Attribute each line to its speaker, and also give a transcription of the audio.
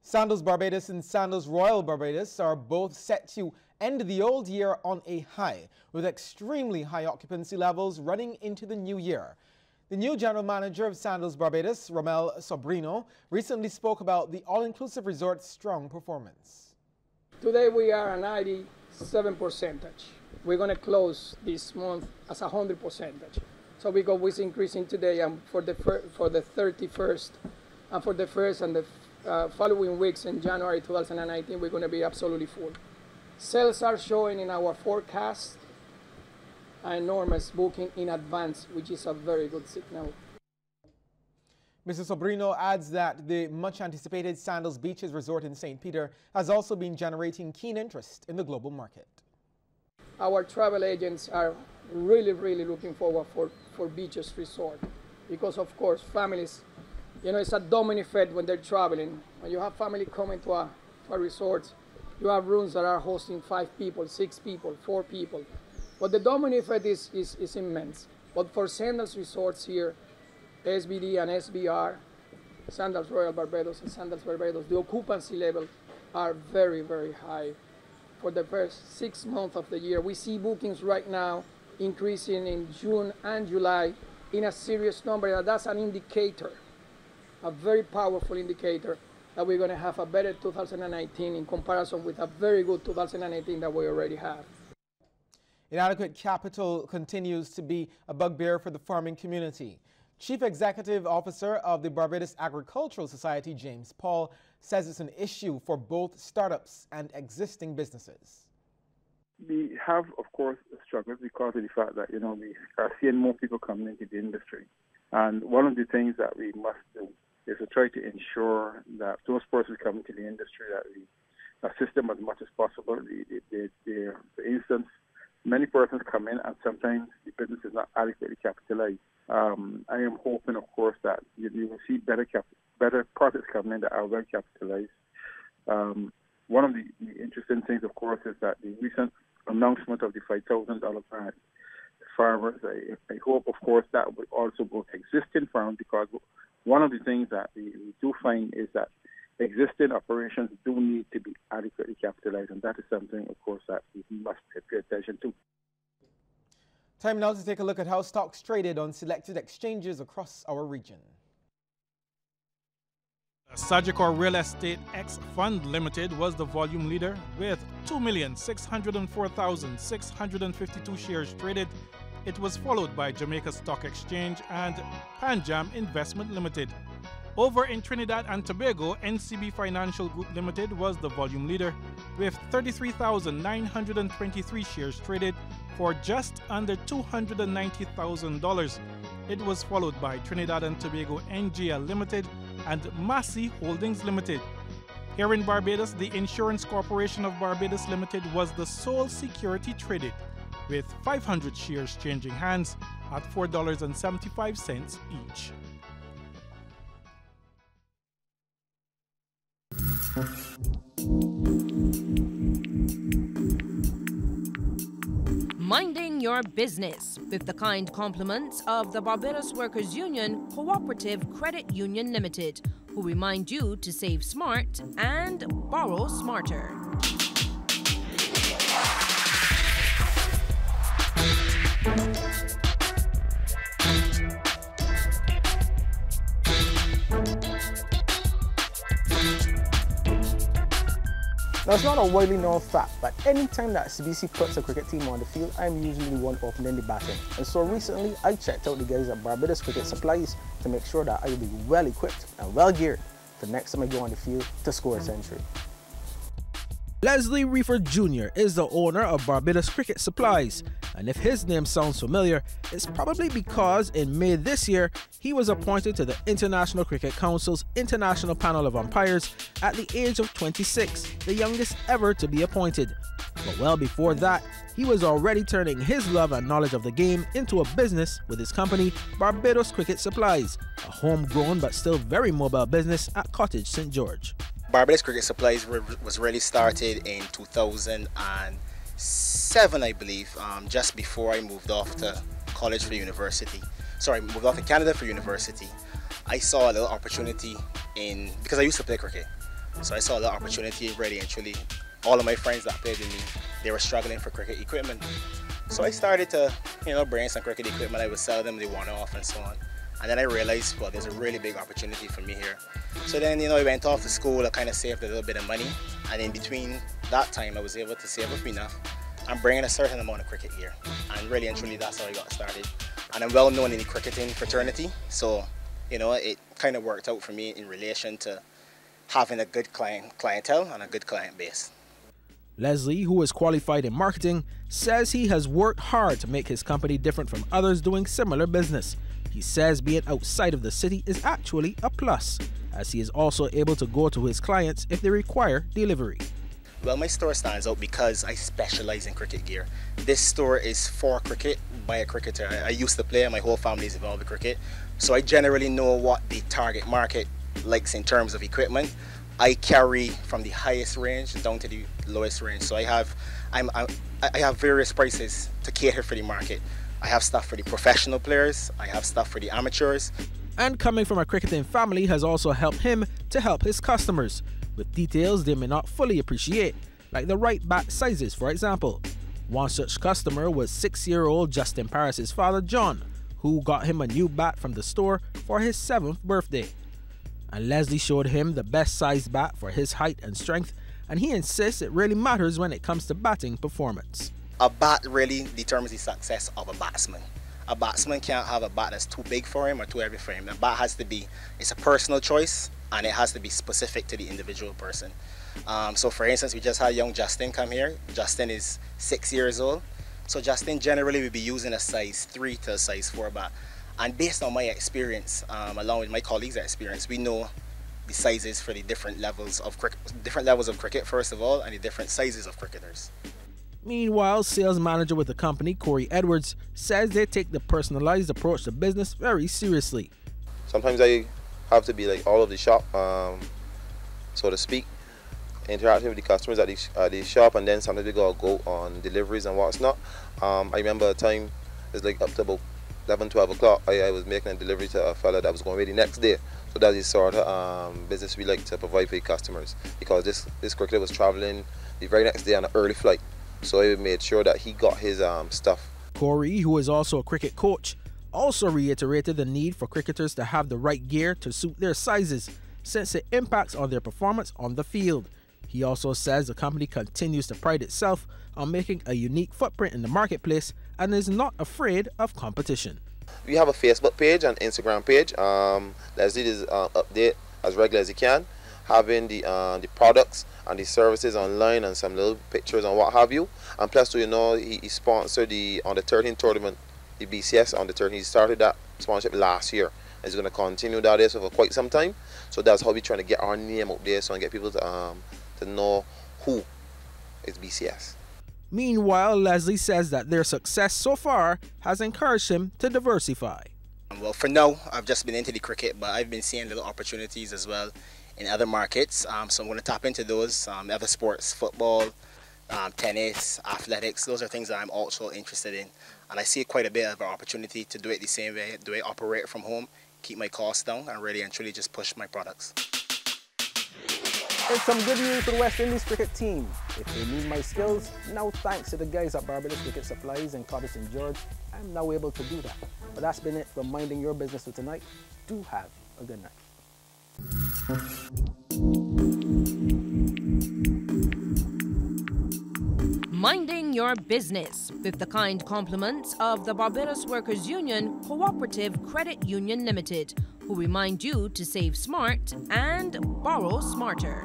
Speaker 1: Sandals Barbados and Sandals Royal Barbados are both set to end the old year on a high, with extremely high occupancy levels running into the new year. The new general manager of Sandals Barbados, Romel Sobrino, recently spoke about the all-inclusive resort's strong performance.
Speaker 2: Today we are at 97%. We're going to close this month as 100%. So we go with increasing today and for the 31st and for the first and the following weeks in January 2019, we're going to be absolutely full. Sales are showing in our forecast an enormous booking in advance, which is a very good signal.
Speaker 1: Mr. Sobrino adds that the much-anticipated Sandals Beaches Resort in St. Peter has also been generating keen interest in the global market.
Speaker 2: Our travel agents are really looking forward for Beaches Resort because, of course, families, you know, it's a domino effect when they're traveling. When you have family coming to a resort, you have rooms that are hosting 5 people, 6 people, 4 people. But the domino effect is immense. But for Sandals Resorts here, SBD and SBR, Sandals Royal Barbados and Sandals Barbados, the occupancy level are very high. For the first 6 months of the year, we see bookings right now increasing in June and July in a serious number. That's an indicator, a very powerful indicator that we're going to have a better 2019 in comparison with a very good 2018 that we already have.
Speaker 1: Inadequate capital continues to be a bugbear for the farming community. Chief Executive Officer of the Barbados Agricultural Society, James Paul, says it's an issue for both startups and existing businesses.
Speaker 3: We have, of course, struggled because of the fact that, you know, we are seeing more people coming into the industry. And one of the things that we must do is to try to ensure that those persons coming to the industry, that we assist them as much as possible. For instance, many persons come in and sometimes the business is not adequately capitalized. I am hoping, of course, that you will see better projects coming in that are well capitalized. One of the interesting things, of course, is that the recent announcement of the $5,000 grant to farmers, I hope, of course, that will also go to existing farms, because one of the things that we do find is that existing operations do need to be adequately capitalized, and that is something, of course, that we must pay attention to.
Speaker 1: Time now to take a look at how stocks traded on selected exchanges across our region.
Speaker 4: Sagicor Real Estate X Fund Limited was the volume leader with 2,604,652 shares traded. It was followed by Jamaica Stock Exchange and Panjam Investment Limited. Over in Trinidad and Tobago, NCB Financial Group Limited was the volume leader with 33,923 shares traded for just under $290,000. It was followed by Trinidad and Tobago NGL Limited and Massey Holdings Limited. Here in Barbados, the Insurance Corporation of Barbados Limited was the sole security traded, with 500 shares changing hands at $4.75 each.
Speaker 5: Minding your business with the kind compliments of the Barbados Workers Union Cooperative Credit Union Limited, who remind you to save smart and borrow smarter.
Speaker 6: Now, it's not a widely known fact, but anytime that Cbc puts a cricket team on the field, I'm usually the one opening the batting. And so recently, I checked out the guys at Barbados Cricket Supplies to make sure that I will be well equipped and well geared for next time I go on the field to score a century.
Speaker 7: Leslie Reefer Jr. is the owner of Barbados Cricket Supplies, and if his name sounds familiar, it's probably because in May this year, he was appointed to the International Cricket Council's International Panel of Umpires at the age of 26, the youngest ever to be appointed. But well before that, he was already turning his love and knowledge of the game into a business with his company, Barbados Cricket Supplies, a homegrown but still very mobile business at Cottage St. George.
Speaker 8: Barbados Cricket Supplies was really started in 2007, I believe, just before I moved off to college for university. Sorry, moved off to Canada for university. I saw a little opportunity because I used to play cricket. So I saw the opportunity really and truly. All of my friends that played with me, they were struggling for cricket equipment. So I started to, bring some cricket equipment. I would sell them, they one-off and so on. And then I realized, well, there's a really big opportunity for me here. So then, I went off to school, I kind of saved a little bit of money. And in between that time, I was able to save up enough and bring in a certain amount of cricket gear. And really and truly, that's how I got started. And I'm well known in the cricketing fraternity. So, it kind of worked out for me in relation to having a good clientele and a good client base.
Speaker 7: Leslie, who is qualified in marketing, says he has worked hard to make his company different from others doing similar business. He says being outside of the city is actually a plus, as he is also able to go to his clients if they require delivery.
Speaker 8: Well, my store stands out because I specialize in cricket gear. This store is for cricket by a cricketer. I used to play and my whole family is involved with cricket. So I generally know what the target market likes in terms of equipment. I carry from the highest range down to the lowest range. So I have various prices to cater for the market. I have stuff for the professional players, I have stuff for the amateurs.
Speaker 7: And coming from a cricketing family has also helped him to help his customers with details they may not fully appreciate, like the right bat sizes, for example. One such customer was 6-year-old Justin Paris's father, John, who got him a new bat from the store for his 7th birthday. And Leslie showed him the best size bat for his height and strength, and he insists it really matters when it comes to batting performance.
Speaker 8: A bat really determines the success of a batsman. A batsman can't have a bat that's too big for him or too heavy for him. A bat has to be, it's a personal choice and it has to be specific to the individual person. So for instance, we just had young Justin come here. Justin is 6 years old. So Justin generally will be using a size 3 to a size 4 bat. And based on my experience, along with my colleagues' experience, we know the sizes for the different levels of cricket, first of all, and the different sizes of cricketers.
Speaker 7: Meanwhile, sales manager with the company, Corey Edwards, says they take the personalized approach to business very seriously.
Speaker 9: Sometimes I have to be like all of the shop, so to speak, interacting with the customers at the shop, and then sometimes we go on deliveries and what's not. I remember a time, it's like up to about 11, 12 o'clock, I was making a delivery to a fella that was going away the next day. So that's the sort of business we like to provide for the customers, because this cricketer was traveling the very next day on an early flight. So I made sure that he got his stuff.
Speaker 7: Corey, who is also a cricket coach, also reiterated the need for cricketers to have the right gear to suit their sizes, since it impacts on their performance on the field. He also says the company continues to pride itself on making a unique footprint in the marketplace and is not afraid of competition.
Speaker 9: We have a Facebook page and Instagram page. Leslie is update as regular as he can, having the products and the services online and some little pictures and what have you. And plus, he sponsored on the 13th tournament, the BCS on the 13th. He started that sponsorship last year. He's going to continue that for quite some time. So that's how we're trying to get our name out there, so and get people to know who is BCS.
Speaker 7: Meanwhile, Leslie says that their success so far has encouraged him to diversify.
Speaker 8: Well, for now, I've just been into the cricket, but I've been seeing little opportunities as well in other markets. So I'm going to tap into those, other sports, football, tennis, athletics. Those are things that I'm also interested in. And I see quite a bit of an opportunity to do it the same way, operate from home, keep my costs down, and really and truly just push my products.
Speaker 6: It's some good news for the West Indies cricket team. If they need my skills, now thanks to the guys at Barbados Cricket Supplies in Cottage St. George, I'm now able to do that. But that's been it for Minding Your Business for tonight. Do have a good night.
Speaker 5: Minding Your Business, with the kind compliments of the Barbados Workers Union Cooperative Credit Union Limited, who remind you to save smart and borrow smarter.